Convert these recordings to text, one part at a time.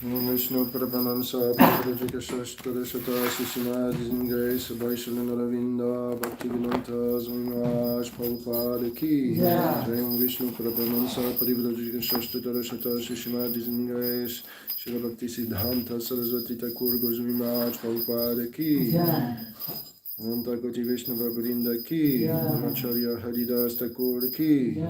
Vishnu Prabhamansa Prabhajika Shastra Shata Shishimad Grace Vaishalina Ravinda Bhakti Vinanta Zunaj Prabhupada Ki Jai Vishnu Prabhamansa Prabhajika Shastra Shata Shishimad Grace Shri Bhakti Siddhanta Saraswati Thakur Goswimaj Prabhupada Ki Anta Koti Vishnu Vrinda Ki Namacharya Haridas Thakur Ki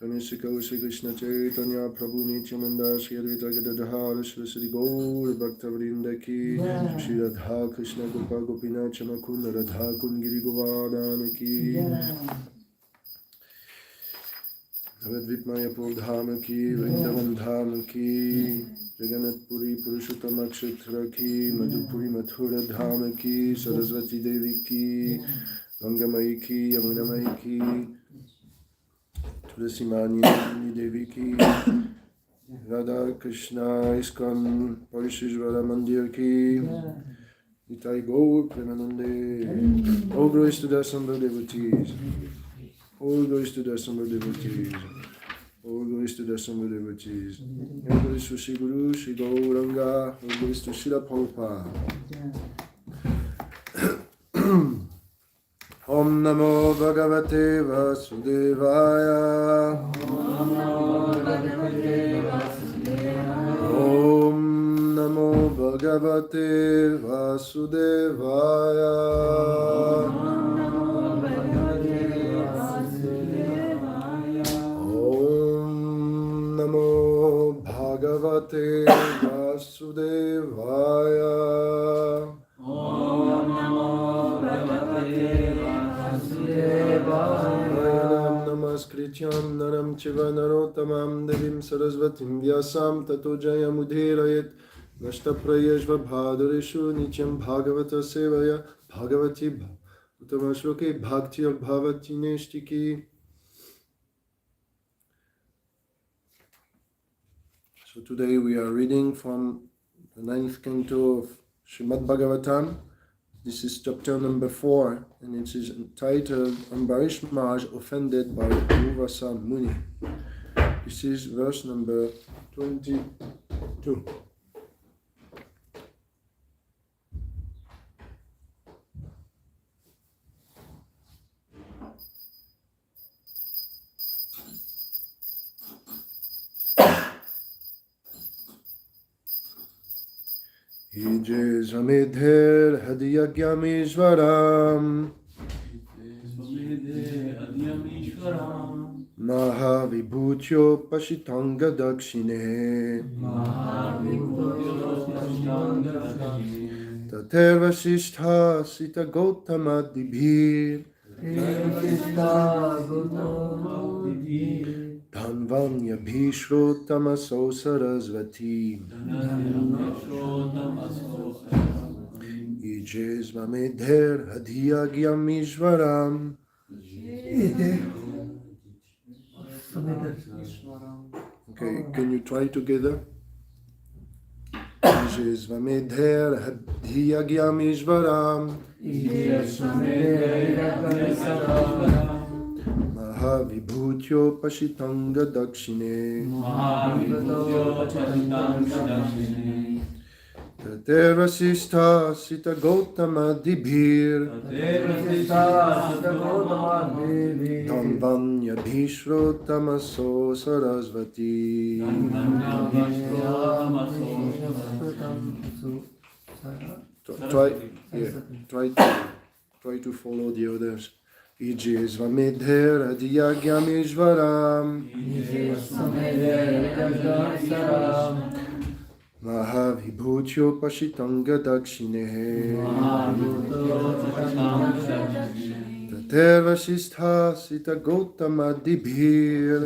Kanishika Shri Krishna Chaitanya Prabhu Nityananda Shri Advaita Gadadhara Shri Sri Gaur Bhakta Vrinda Ki Shri Radha Krishna Gopa Gopinath Chamakunda Radha Kungiri Govardhana Ki Navadvip Mayapur Dhama Ki Vrindavan Dhama Ki Jagannath Puri Purushottam Akshatra Ki Madhupuri Mathura Dhama Ki Saraswati Devi Ki Gangamai Ki Yamunamai Ki Tudasimani Devi Ki Radha Krishna ISKCON Parisisvara Mandir Ki Nitai Gaur Premanande. All glories to the assembled devotees. All glories to the assembled devotees. All glories to the assembled devotees. All glories to Shri Guru, Shri Gauranga. All glories to Srila Prabhupada. Om Namo Bhagavate Vasudevaya. Om Namo Bhagavate Vasudevaya. Om Namo Bhagavate Vasudevaya. Namaskrityam naram chiva narotamam devim sarasvatim vyasam tato jayamudhirayet nashtaprayeshva bhadareshu nityam bhagavata sevaya bhagavati utamashloke bhakti bhavati neshtiki. So today we are reading from the 9th canto of Srimad Bhagavatam. This is chapter number 4, and it is entitled Ambarish Maharaj offended by Durvasa Muni. This is verse number 22. Ije Zamidher Hadiyagyam Ishvaram Mahavibhutyo Pashitanga Dakshine Taterva Sishtha Sita Gautama Dibhir Dhanvanya Bhishrottamaso Sarasvati Ijezvamedher Adhyagyam Ishvaram. Okay, can you try together? Ijezvamedher Adhyagyam Ishvaram. Mahavibhutyo Pashitanga Dakshine Tatera Sista Sita Gautama Dibhir Dhanvanya Bhishrottamaso Sarasvati. Try to follow the others. Ijezvamedher Adhyagyam Ishvaram Mahavibhutyo Pashitanga Dakshine Taterva Sistha Sita Gautama Dibhir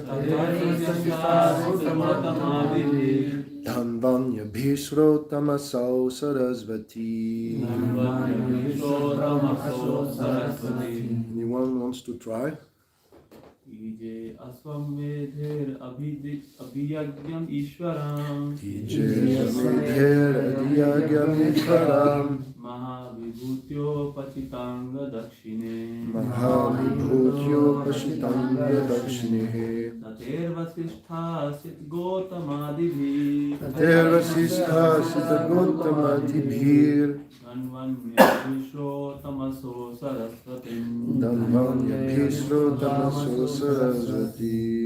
Dhanvanya Bhishrottamaso Sarasvati. Anyone wants to try? Ije asvamedher abhiyagyam ishvaram. Ije asvamedher abhiyagyam ishvaram. Mahavibhutyo pachitanga dakshine. Mahavibhutyo pachitanga dakshine. Taterva sishtha sit gotamadibhi. Tater Vasistha Sita Gautama Dibhir Danvanyabhisro tamaso sarasvatim Danvanyabhisro Tamaso Sarasvati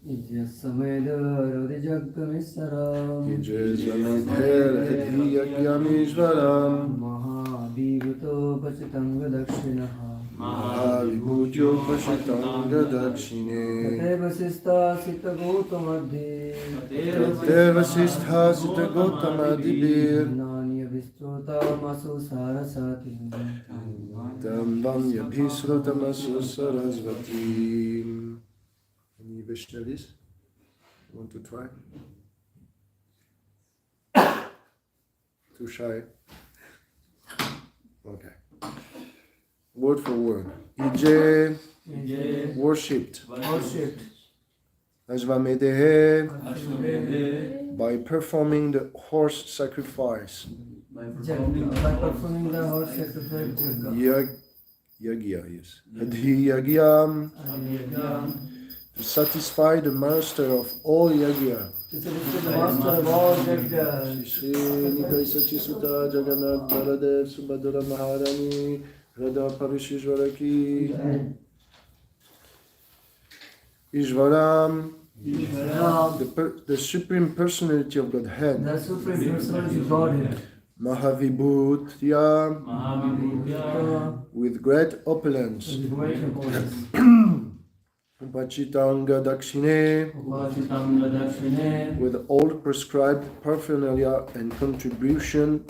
Ijyasamedha Radhijagamissaram Ijyasamedher Adhiyagyamishvaram Mahavibhuto Pachitanga Dakshinaha Mahavibhutyo Pashitanga Dakshine Tateva Sista Sita Gautamadhi Tater Vasistha Sita Gautama Dibhir Nanya Vistrota Masu Sarasati Danvanyabhisro Tamaso Sarasvati. Any Vaishnavis? Want to try? Too shy? Okay. Word for word. Ije worshipped. Ashvamedehe by performing the horse sacrifice. By performing the horse sacrifice Yagya, yes. Adhiyagyam to satisfy the master of all yagya. to satisfy the master of all yajna. Shri Nikai Sachisuta Jagannath Baladev Subhadra Maharani Radha Parisisvara ki Ishvaram, the Supreme Personality of Godhead, The Supreme Personality of Godhead, Mahavibhutya, with great opulence, with great importance. Upachitanga Dakshine, with all prescribed paraphernalia and contribution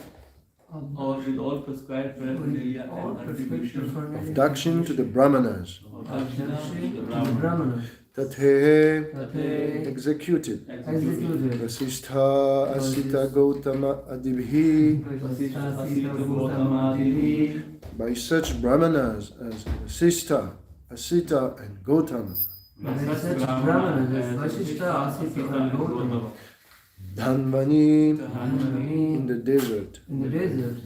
or with all prescribed paraphernalia and contribution of Dakshin to the Brahmanas. of Dakshina to the Brahmana. Brahmana. Tathehe, executed. Executed. Vasistha Asita Gautama Adibhi, by such Brahmanas as Vasistha, Asita and Gautama. By such Brahmanas as Vasistha, Asita, and Gautama, Dhanvani, in in the desert. the desert,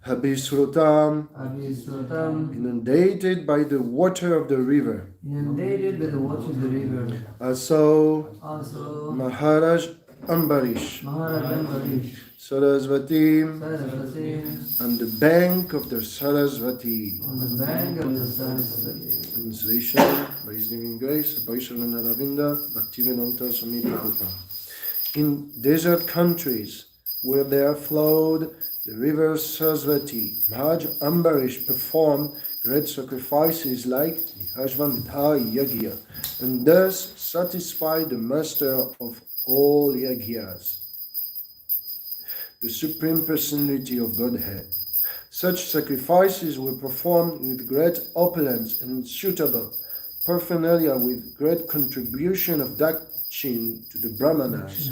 Habisrutam, Abhisrotam, inundated by the water of the river. inundated by the waters of the river. Also Also, Maharaj Ambarish, Maharaj Ambarish, Sarasvati, Sarasvati, on the bank of the Sarasvati. on the bank of the Sarasvati. Translation by His Living Grace, Vaishnava Ravinda, Bhaktivedanta Swami Prabhupada. In desert countries where there flowed the river Sarasvati, Maharaj Ambarish performed great sacrifices like the Ashvamedha Yagya, and thus satisfied the master of all yagyas, the Supreme Personality of Godhead. Such sacrifices were performed with great opulence and suitable paraphernalia with great contribution of Dakshin to the Brahmanas.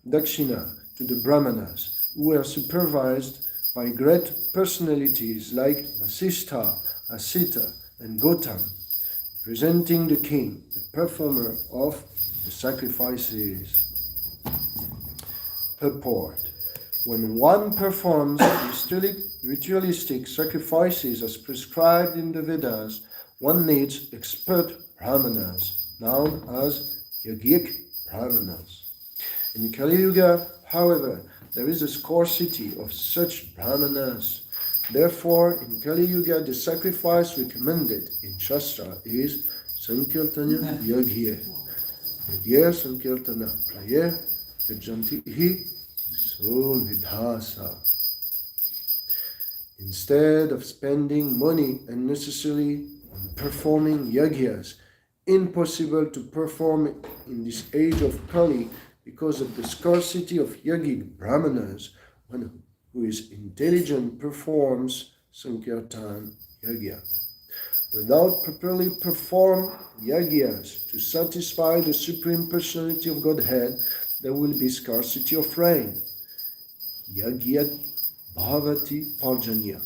Dakshina to the Brahmanas, who were supervised by great personalities like Vasistha, Asita, and Gautama, presenting the king, the performer of the sacrifices. Purport. When one performs ritualistic sacrifices as prescribed in the Vedas, one needs expert brahmanas, known as yogic brahmanas. In Kali Yuga, however, there is a scarcity of such brahmanas. Therefore, in Kali Yuga, the sacrifice recommended in Shastra is Sankirtanya Yagya. Yagya Sankirtana Prayer Yajantihi Sulvidhasa. Instead of spending money unnecessarily on performing yagyas, impossible to perform in this age of Kali because of the scarcity of yogic brahmanas, one who is intelligent performs Sankirtan Yagya. Without properly performed yagyas to satisfy the Supreme Personality of Godhead, there will be scarcity of rain. Yagyat bhavati parjanya.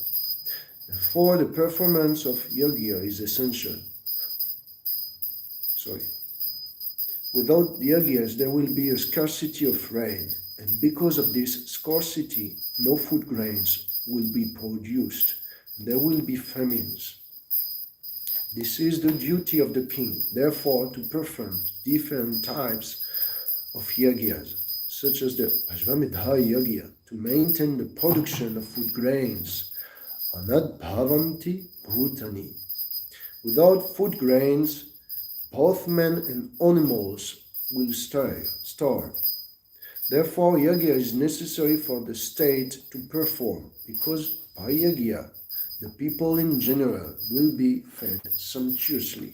Therefore, the performance of yagya is essential. Without the yagyas, there will be a scarcity of rain, and because of this scarcity, no food grains will be produced. There will be famines. This is the duty of the king, therefore, to perform different types of yagyas, such as the Ashvamedha yagya, to maintain the production of food grains, anad bhavanti bhutani. Without food grains, both men and animals will starve. Therefore, yagya is necessary for the state to perform, because by yagya, the people in general will be fed sumptuously.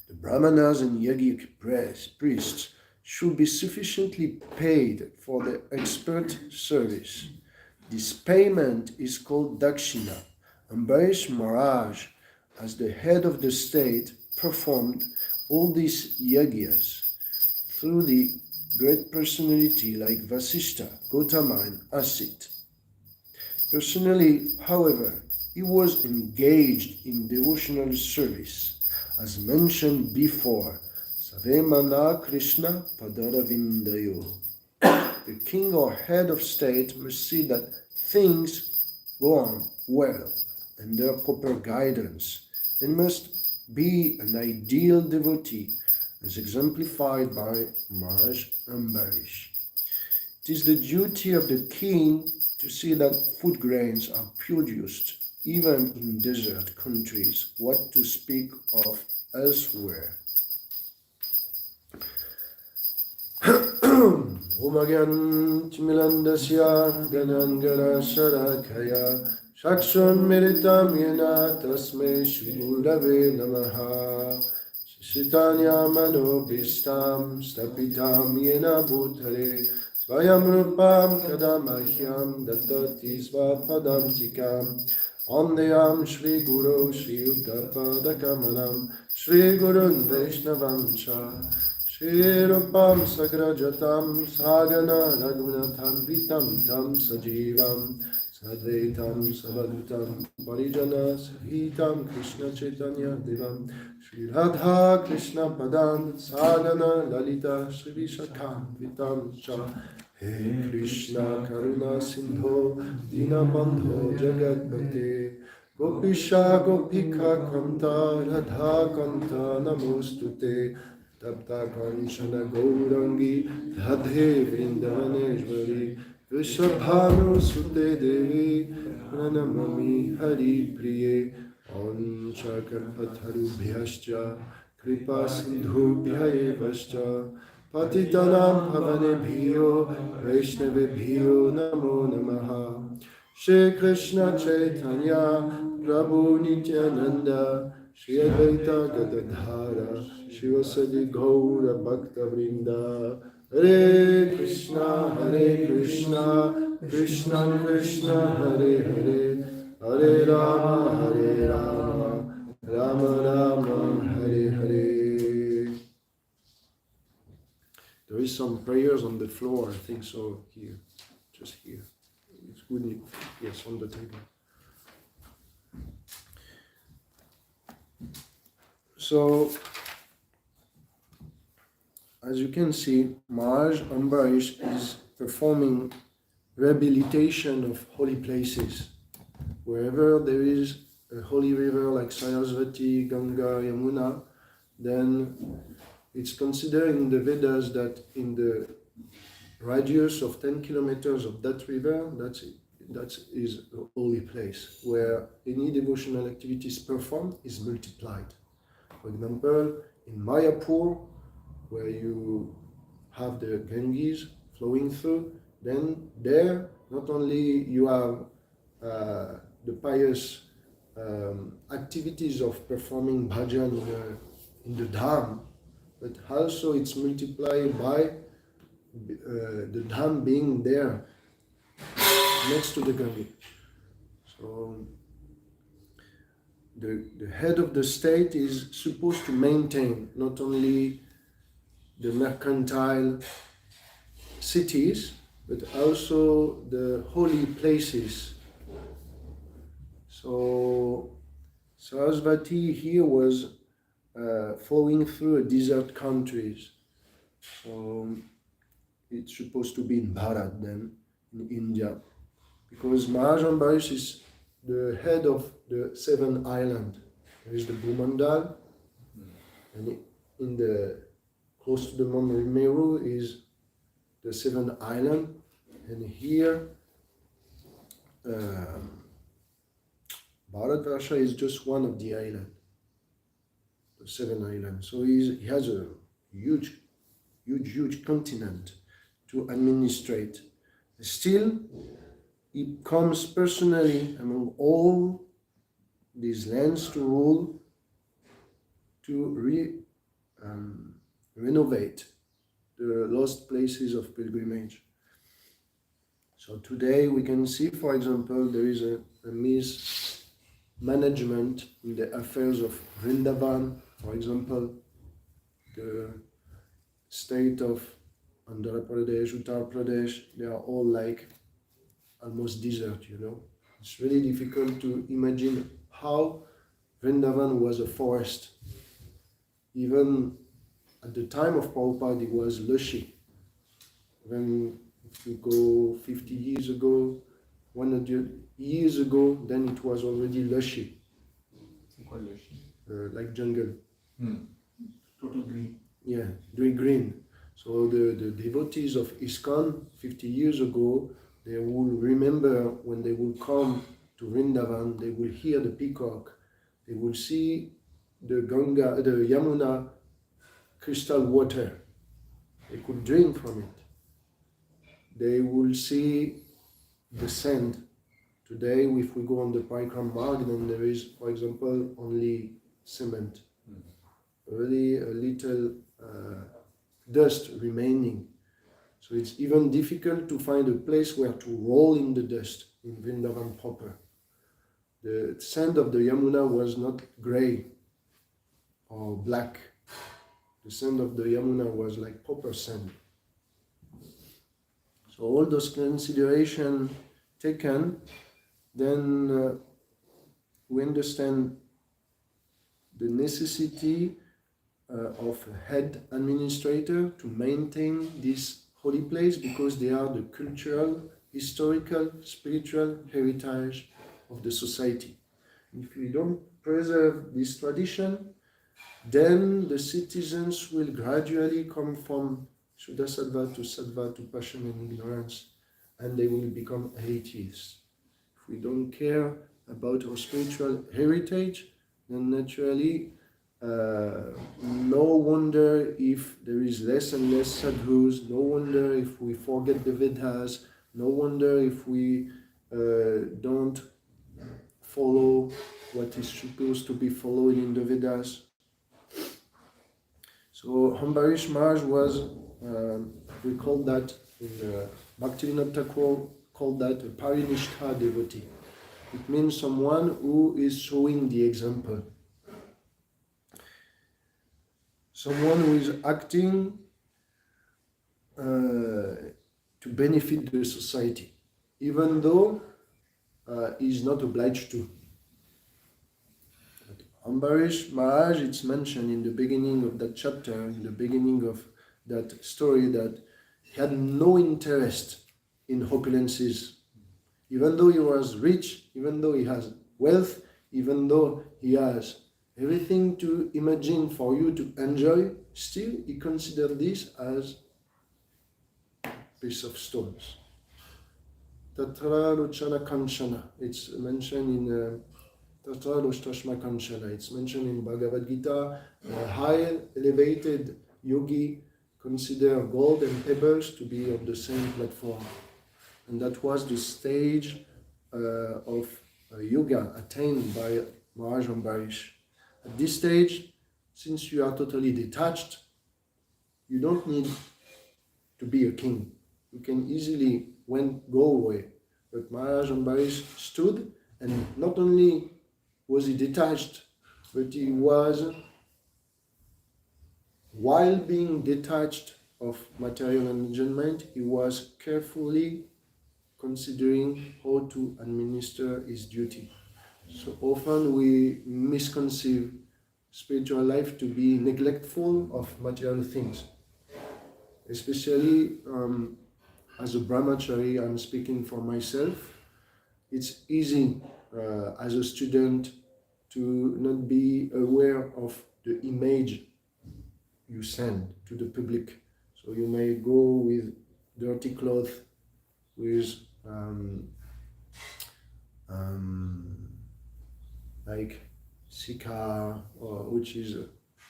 The brahmanas and yagya priests should be sufficiently paid for their expert service. This payment is called dakshina. Ambarish Maharaj, as the head of the state, performed all these yagyas through the great personality like Vasishtha, Gautama and Asit. Personally, however, he was engaged in devotional service, as mentioned before, Savemana Krishna Padaravindayo. The king or head of state must see that things go on well under proper guidance, and must be an ideal devotee, as exemplified by Maharaj Ambarish. It is the duty of the king to see that food grains are produced even in desert countries, what to speak of elsewhere. Omagyan Timilandasya Ganangara Sharakaya Shakshon Meritam Yena Tasme Shivudave Namaha Shitanya Manobhistam Stapitam Yena Bhutare Svayam Rupam Kadamahyam Dattati Svapadam Tikam Ondeyam Shri Guru Shri Uttapadakamanam Shri Gurun Vaishnavancha Shri Rupam Sagrajatam Sagana Raghunatham Vitam Tam Sajivam Sadvaitam Savadutam Parijana Sahitam Krishna Chaitanya Devam Shri Radha Krishna Padan Sagana Lalita Shri Vishakam Vitam Cha He Krishna Karuna Sindho Dinabandho Jagatpate Gopisha Gopika Kanta Radha Kanta Namostute Tapta Kanchana Gaurangi Radhe Vrindavaneshvari Vishabhanu Sute Devi Pranamami Hari Priye Om Chakarpatharu Bhyascha Kripa Sindhu Bhyayevascha Patitanam Bhavane Bhiyo Vaishnave Bhiyo Namo Namaha Shri Krishna Chaitanya Prabhu Nityananda Shri Advaita Gadadhara Shivasadi Gaura Bhakta Vrinda Hare Krishna Krishna Krishna Hare Hare Hare Rama Rama Rama Hare Hare. There is some prayers on the floor, I think so, here, just here. It's good, yes, on the table. So, as you can see, Maharaj Ambarish is performing rehabilitation of holy places. Wherever there is a holy river like Sarasvati, Ganga, Yamuna, then it's considered in the Vedas that in the radius of 10 kilometers of that river, that is a holy place where any devotional activities performed is multiplied. For example, in Mayapur, where you have the Ganges flowing through, then there not only you have the pious activities of performing bhajan in the dham, but also it's multiplied by the dham being there next to the Ganges. So the head of the state is supposed to maintain not only the mercantile cities, but also the holy places. So Sarasvati here was flowing through a desert countries. So it's supposed to be in Bharat then, in India. Because Maharaj Ambarish is the head of the 7 islands. There is the Bhumandal, and in the close to the Mount Meru is the seventh island, and here Bharatvarsha is just one of the islands, the seven islands. So he has a huge continent to administrate. Still, he comes personally among all these lands to rule, to renovate the lost places of pilgrimage. So today we can see, for example, there is a mismanagement in the affairs of Vrindavan. For example, the state of Andhra Pradesh, Uttar Pradesh, they are all like almost desert, you know. It's really difficult to imagine how Vrindavan was a forest. Even at the time of Prabhupada, it was lushy. When if you go 50 years ago, 100 years ago, then it was already lushy. Like jungle. Total green. Yeah, very green. So the devotees of ISKCON 50 years ago, they will remember when they will come to Vrindavan, they will hear the peacock, they will see the Ganga, the Yamuna crystal water. They could drink from it. They will see the sand. Today, if we go on the Parikram Marg, then there is, for example, only cement. Really a little dust remaining. So it's even difficult to find a place where to roll in the dust in Vrindavan proper. The sand of the Yamuna was not grey or black. The sand of the Yamuna was like proper sand. So all those considerations taken, then we understand the necessity of a head administrator to maintain this holy place, because they are the cultural, historical, spiritual heritage of the society. If we don't preserve this tradition, then the citizens will gradually come from Shuddha Sattva to Sattva to passion and ignorance, and they will become atheists. If we don't care about our spiritual heritage, then naturally no wonder if there is less and less sadhus, no wonder if we forget the Vedas, no wonder if we don't follow what is supposed to be followed in the Vedas. So Ambarish Maharaj was, we call that, in Bhaktivinoda Thakur called that a parinishta devotee. It means someone who is showing the example. Someone who is acting to benefit the society, even though he is not obliged to. Ambarish Maharaj, it's mentioned in the beginning of that chapter, in the beginning of that story, that he had no interest in opulences. Even though he was rich, even though he has wealth, even though he has everything to imagine for you to enjoy, still he considered this as a piece of stones. Tatra Lochana Kanchana, it's mentioned in Tatra Lochtashma Kanchana, it's mentioned in Bhagavad Gita. A high elevated yogi consider gold and pebbles to be on the same platform. And that was the stage of yoga attained by Maharaj Ambarish. At this stage, since you are totally detached, you don't need to be a king. You can easily go away. But Maharaj Ambarish stood, and not only was he detached, but he was, while being detached of material enjoyment, he was carefully considering how to administer his duty. So often we misconceive spiritual life to be neglectful of material things. Especially as a brahmachari, I'm speaking for myself. It's easy as a student to not be aware of the image you send to the public. So you may go with dirty clothes, with like sika, or which is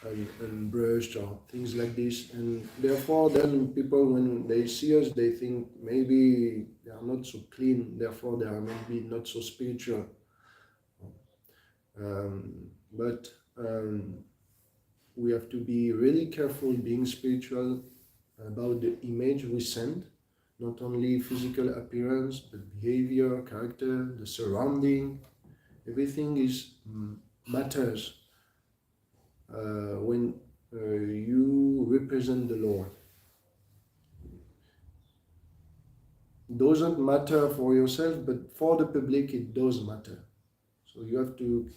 unbrushed, or things like this, and therefore then people, when they see us, they think maybe they are not so clean, therefore they are maybe not so spiritual. But we have to be really careful being spiritual about the image we send, not only physical appearance, but behavior, character, the surrounding. Everything is matters when you represent the Lord. It doesn't matter for yourself, but for the public it does matter. So you have to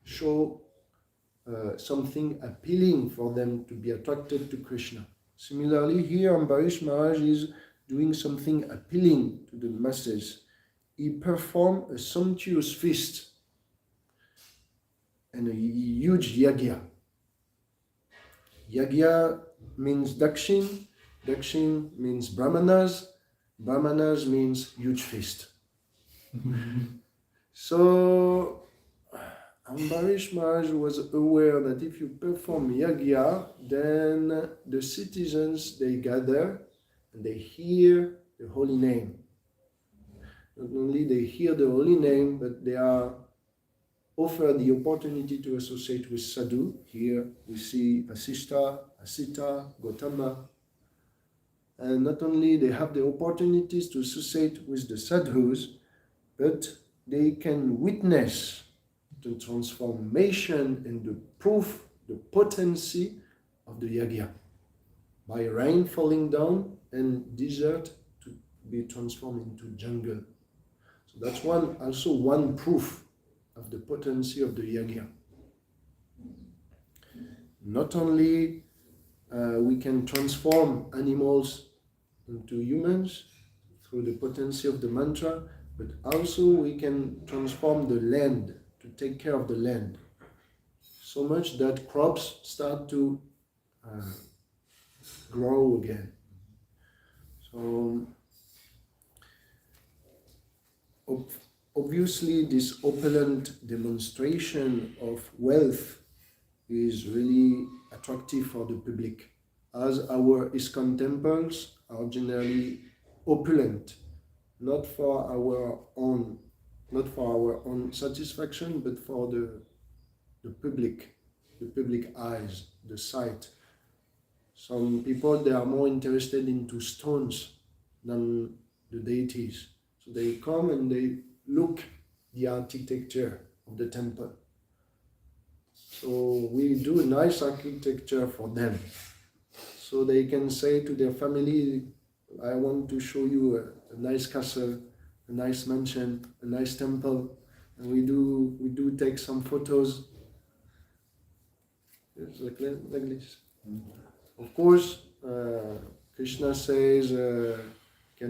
show something appealing for them to be attracted to Krishna. Similarly, here Ambarish Maharaj is doing something appealing to the masses. He performed a sumptuous feast and a huge yagya. Yagya means dakshin, dakshin means brahmanas, brahmanas means huge feast. So Ambarish Maharaj was aware that if you perform yagya, then the citizens, they gather and they hear the holy name. Not only they hear the holy name, but they are offered the opportunity to associate with sadhu. Here we see Vasishtha, Asita, Gautama. And not only they have the opportunities to associate with the sadhus, but they can witness the transformation and the proof, the potency of the yagya. By rain falling down and desert to be transformed into jungle. So that's also one proof of the potency of the yagya. Not only we can transform animals into humans through the potency of the mantra, but also we can transform the land, to take care of the land. So much that crops start to grow again. So obviously this opulent demonstration of wealth is really attractive for the public, as our ISKCON temples are generally opulent, not for our own satisfaction, but for the public eyes, the sight. Some people, they are more interested into stones than the deities. So they come and they look the architecture of the temple. So we do nice architecture for them. So they can say to their family, I want to show you a nice castle, a nice mansion, a nice temple. And we do take some photos. It's like this. Of course, Krishna says, if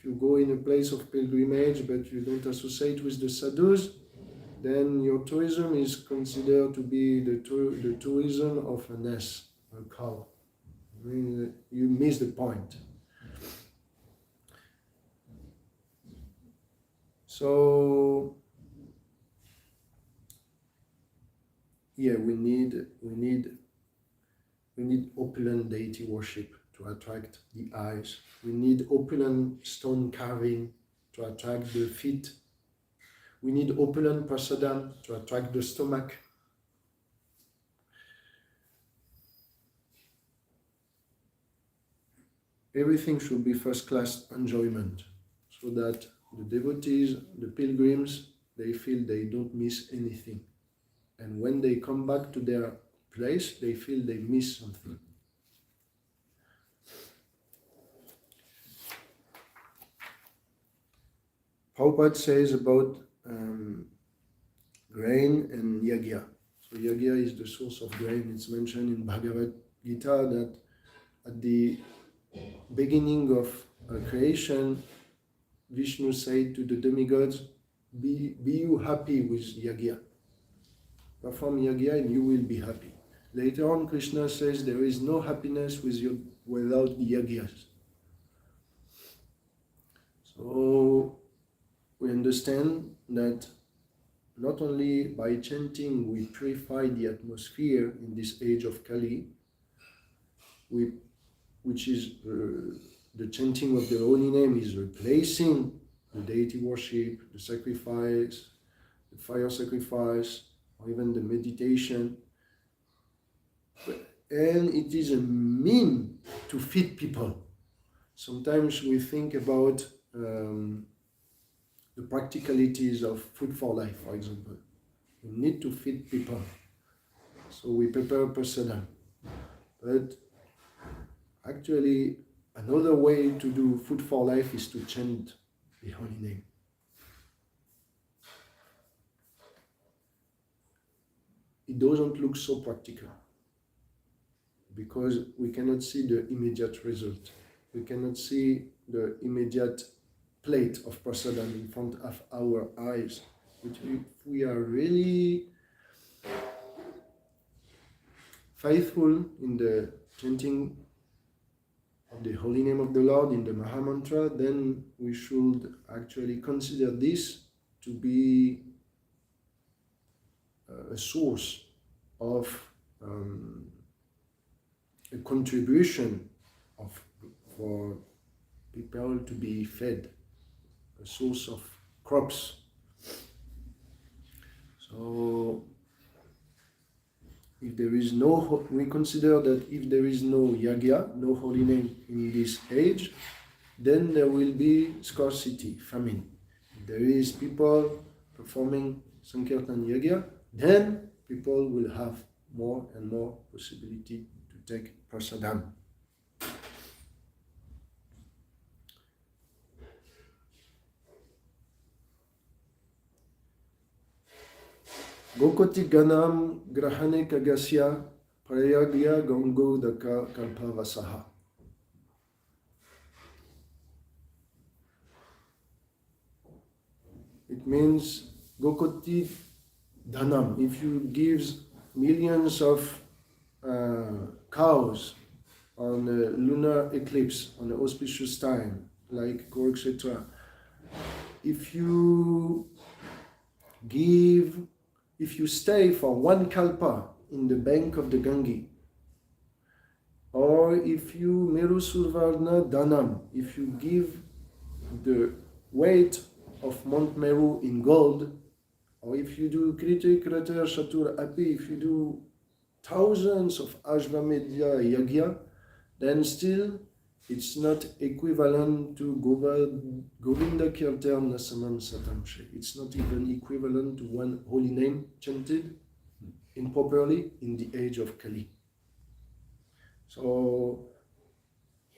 you go in a place of pilgrimage but you don't associate with the sadhus, then your tourism is considered to be the tourism of an ass, a cow. I mean, you miss the point. So, yeah, we need opulent deity worship to attract the eyes. We need opulent stone carving to attract the feet. We need opulent prasadam to attract the stomach. Everything should be first-class enjoyment, so that the devotees, the pilgrims, they feel they don't miss anything. And when they come back to their place, they feel they miss something. Prabhupada says about grain and yagya. So yagya is the source of grain. It's mentioned in Bhagavad Gita that at the beginning of creation, Vishnu said to the demigods, be you happy with yagya. perform yajna and you will be happy. Later on, Krishna says there is no happiness without the yajnas. So we understand that not only by chanting we purify the atmosphere in this age of Kali, which is the chanting of the holy name is replacing the deity worship, the sacrifice, the fire sacrifice, or even the meditation. And it is a mean to feed people. Sometimes we think about the practicalities of food for life, for example. We need to feed people. So we prepare prasadam. But actually, another way to do food for life is to chant the holy name. It doesn't look so practical because we cannot see the immediate result. We cannot see the immediate plate of prasadam in front of our eyes. But if we are really faithful in the chanting of the holy name of the Lord in the Maha Mantra, then we should actually consider this to be a source of a contribution for people to be fed, a source of crops. So if there is no, we consider that if there is no yagya, no holy name in this age, then there will be scarcity, famine. If there is people performing Sankirtan yagya, then people will have more and more possibility to take prasadam. Gokoti ganam grahane kagasya prayagya gongo daka kalpavasaha. It means Gokoti dhanam. If you give millions of cows on a lunar eclipse, on an auspicious time, like etc., if you stay for one kalpa in the bank of the Ganges, or if you Meru Survarna Dhanam, if you give the weight of Mount Meru in gold, or if you do Kriti Krater Shatur Api, if you do thousands of Ashvamedya Yagya, then still it's not equivalent to Govinda Kirtan Nasamam Satamshe. It's not even equivalent to one holy name chanted improperly in the age of Kali. So,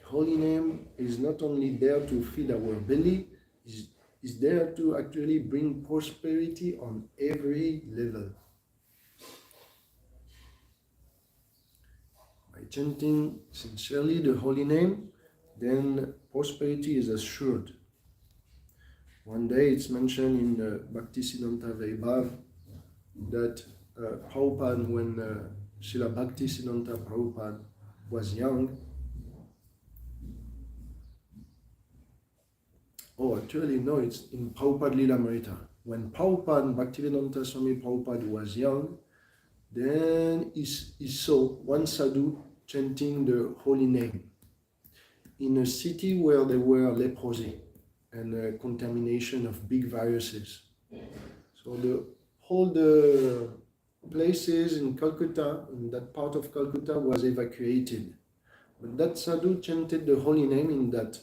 holy name is not only there to feed our belly, is there to actually bring prosperity on every level. By chanting sincerely the holy name, then prosperity is assured. One day it's mentioned in the Bhakti Siddhanta Vaibhav that Prabhupada, when Srila Bhakti Siddhanta Prabhupada was young, actually no, it's in Prabhupada Lilamrita. When Prabhupada, Bhaktivedanta Swami Prabhupada was young, then he saw one sadhu chanting the holy name in a city where there were leprosy and contamination of big viruses. So all the places in Calcutta, in that part of Calcutta, was evacuated. But that sadhu chanted the holy name in that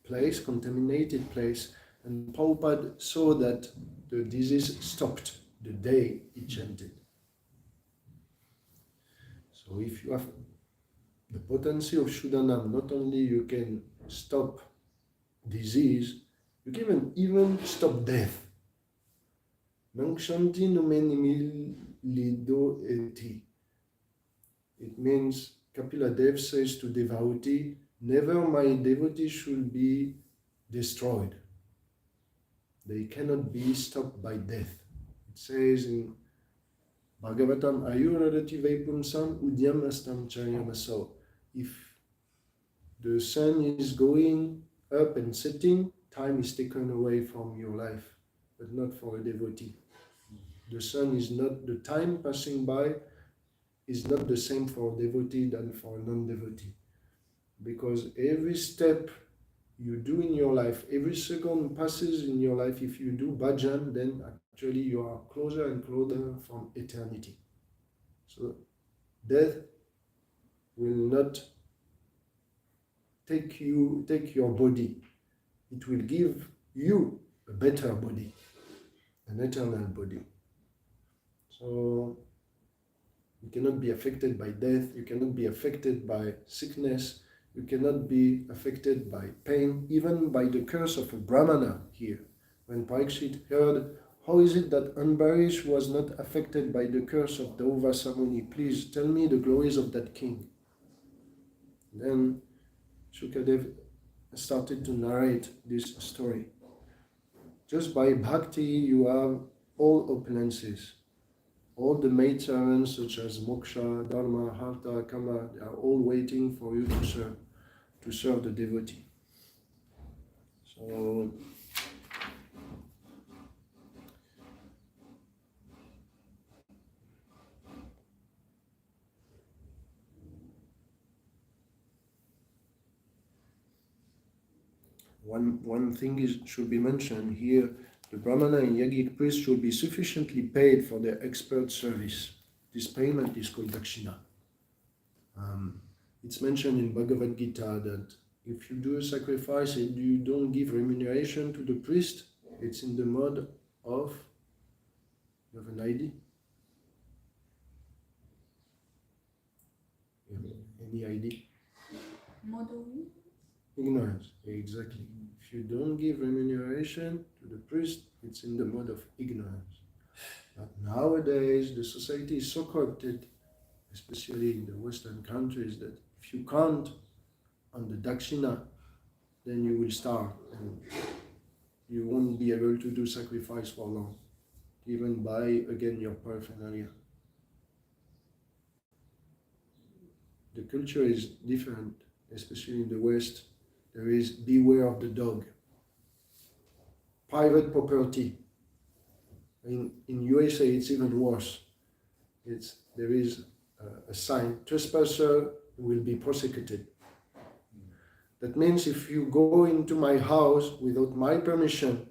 place, contaminated place, and Prabhupada saw that the disease stopped the day he chanted. So if you have the potency of Shuddhanam, not only you can stop disease, you can even stop death. Mankshanti numenimil lido eti. It means, Kapila Dev says to devotee, never my devotee should be destroyed. They cannot be stopped by death. It says in Bhagavatam ayuradati vaipumsam udyam astam charyamaso. If the sun is going up and setting, time is taken away from your life, but not for a devotee. The sun is not, the time passing by is not the same for a devotee than for a non-devotee. Because every step you do in your life, every second passes in your life, if you do bhajan, then actually you are closer and closer from eternity. So death will not take your body. It will give you a better body, an eternal body. So you cannot be affected by death, you cannot be affected by sickness, you cannot be affected by pain, even by the curse of a brahmana here. When Parikshit heard, how is it that Ambarish was not affected by the curse of Dauvasa Muni? Please tell me the glories of that king. Then Shukadev started to narrate this story. Just by bhakti, you have all opulences. All the maidservants such as moksha, dharma, harta, kama, they are all waiting for you to serve the devotee. So one thing should be mentioned here. The Brahmana and Yogic priests should be sufficiently paid for their expert service. This payment is called dakshina. It's mentioned in Bhagavad Gita that if you do a sacrifice and you don't give remuneration to the priest, it's in the mode of, you have an ID? Any ID? Ignorance, exactly. If you don't give remuneration to the priest, it's in the mode of ignorance. But nowadays, the society is so corrupted, especially in the Western countries, that if you count on the dakshina, then you will starve and you won't be able to do sacrifice for long, even buy again your paraphernalia. The culture is different, especially in the West. There is beware of the dog. Private property. In USA, it's even worse. There is a sign, trespasser will be prosecuted. That means if you go into my house without my permission,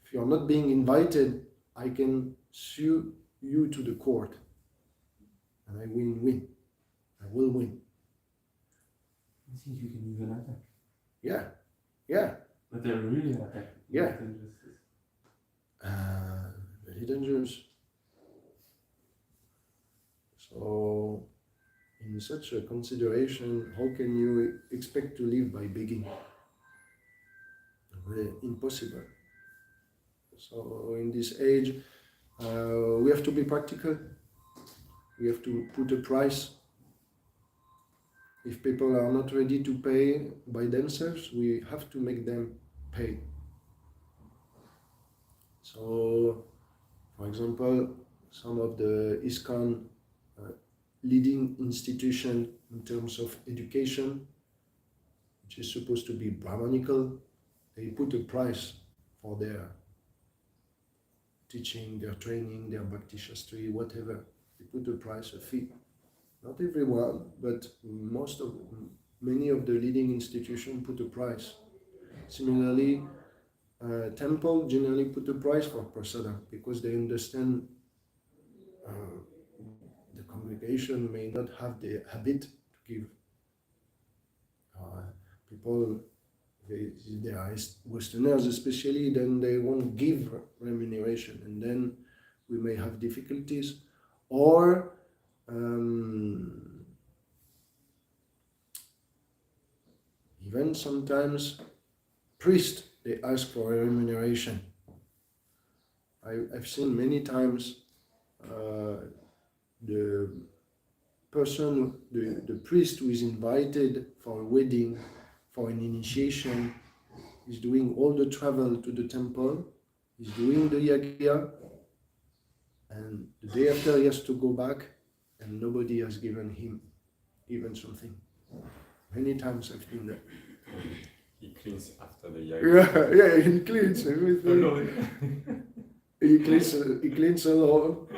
if you are not being invited, I can sue you to the court. And I win. I will win. I think you can even attack. Yeah. But they're really attack. Yeah. Very dangerous. So, in such a consideration, how can you expect to live by begging? Really impossible. So, in this age, we have to be practical. We have to put a price. If people are not ready to pay by themselves, we have to make them pay. So, for example, some of the ISKCON leading institution in terms of education, which is supposed to be Brahmanical, they put a price for their teaching, their training, their Bhakti Shastri, whatever. They put a price, a fee. Not everyone, but many of the leading institutions put a price. Similarly, temple generally put a price for prasada because they understand the congregation may not have the habit to give. People, they are Westerners especially, then they won't give remuneration, and then we may have difficulties. Or even sometimes priests, they ask for a remuneration. I've seen many times the person, the priest who is invited for a wedding, for an initiation, is doing all the travel to the temple, is doing the yagya, And the day after he has to go back, and nobody has given him even something. Many times I've been there. He cleans after the yoga. Yeah, he cleans everything. He cleans alone.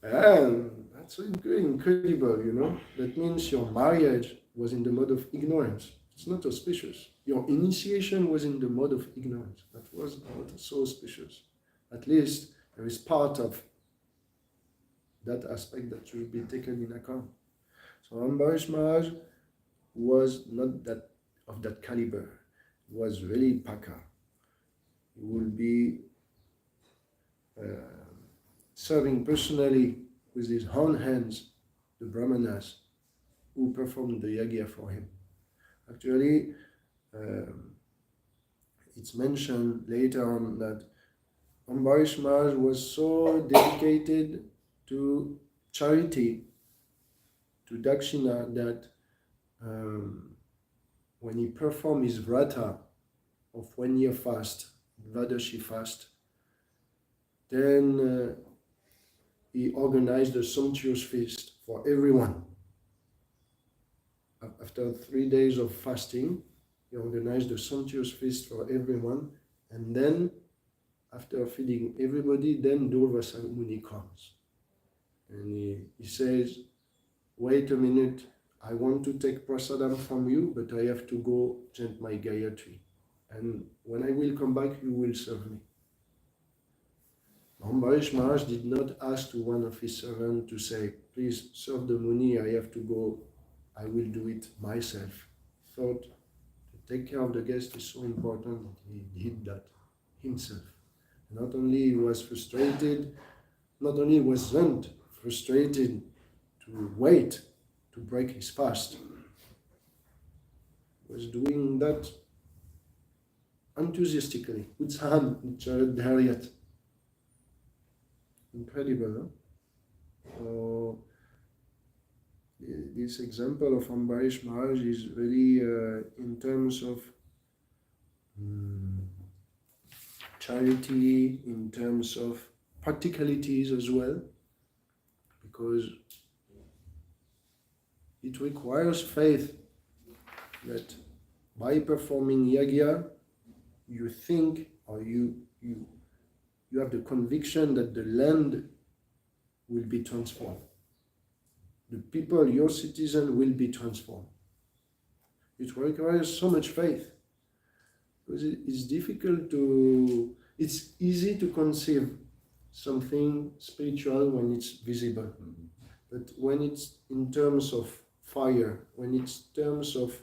And that's incredible, you know. That means your marriage was in the mode of ignorance. It's not auspicious. Your initiation was in the mode of ignorance. That was not so auspicious. At least there is part of that aspect that should be taken in account. So Ambarish Maharaj was not that of that caliber. He was really Paka. He will be serving personally with his own hands the brahmanas who performed the yagya for him. Actually, it's mentioned later on that Ambarish Maharaj was so dedicated to charity, to dakshina, that when he performed his vrata of 1 year fast, Dvadashi fast, then he organized a sumptuous feast for everyone. After 3 days of fasting, he organized a sumptuous feast for everyone, and then after feeding everybody, then Durvasa Muni comes. And he says, wait a minute, I want to take prasadam from you, but I have to go chant my Gayatri. And when I will come back, you will serve me. Ambarish Maharaj did not ask to one of his servants to say, please serve the Muni, I have to go, I will do it myself. He thought to take care of the guest is so important that he did that himself. Not only he was frustrated, not only wasn't frustrated to wait to break his fast, he was doing that enthusiastically, Utsahan Charadharyat. Incredible, huh? So, this example of Ambarish Maharaj is really in terms of charity, in terms of practicalities as well, because it requires faith that by performing yagya, you think or you have the conviction that the land will be transformed. The people, your citizen, will be transformed. It requires so much faith. Because it's difficult to, it's easy to conceive something spiritual when it's visible. But when it's in terms of fire, when it's in terms of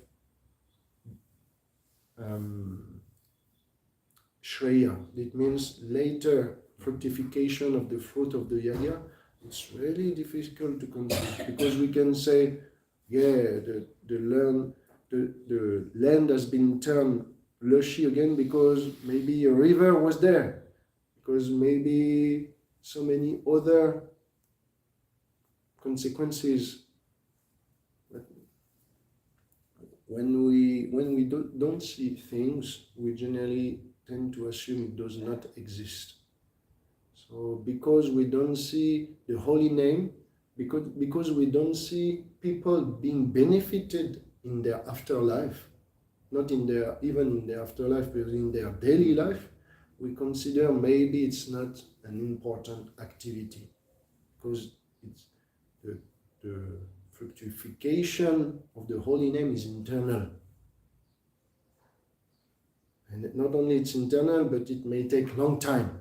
Shreya, it means later fructification of the fruit of the yagya, it's really difficult to conceive, because we can say, yeah, the land has been turned lushy again because maybe a river was there, because maybe so many other consequences. But when we don't see things, we generally tend to assume it does not exist. So because we don't see the holy name, because we don't see people being benefited in their afterlife, not in their, even in their afterlife, but in their daily life, we consider maybe it's not an important activity, because it's the fructification of the holy name is internal. And not only it's internal, but it may take long time.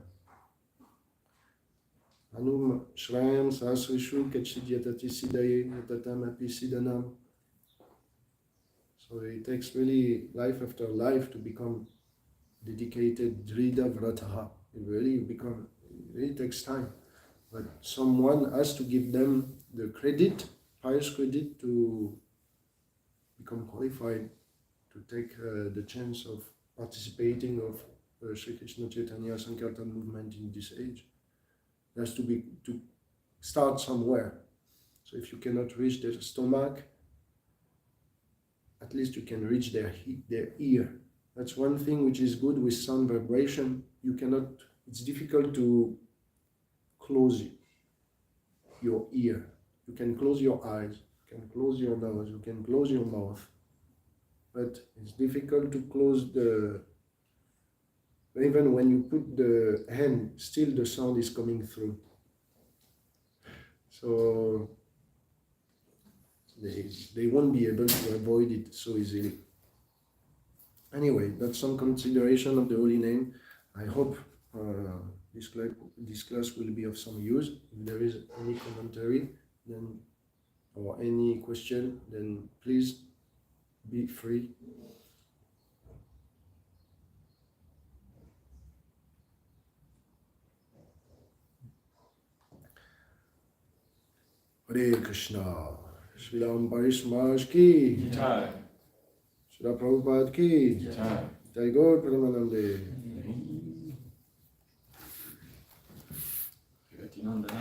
Anum Shrayam Sahasrishu Kachidyatati Sidaye Yatatam Api Sidanam. So it takes really life after life to become dedicated Drida Vrataha. It really takes time. But someone has to give them the credit, pious credit, to become qualified to take the chance of participating of Sri Krishna Chaitanya Sankirtan movement in this age. It has to start somewhere. So if you cannot reach their stomach, at least you can reach their ear. That's one thing which is good with sound vibration. It's difficult to close your ear, you can close your eyes, you can close your nose, you can close your mouth, but it's difficult to close the, even when you put the hand, still the sound is coming through. So they won't be able to avoid it so easily. Anyway, that's some consideration of the holy name. I hope this class will be of some use. If there is any commentary then or any question, then please be free. Hare Krishna. Srimad Paris Maharaj ki Jai. Srila Prabhupada ki Jai. Jai Gaur Premanande. Revatinandana.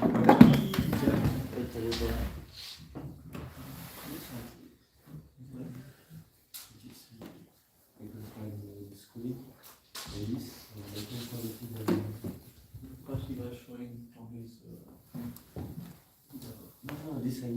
Because he was showing from his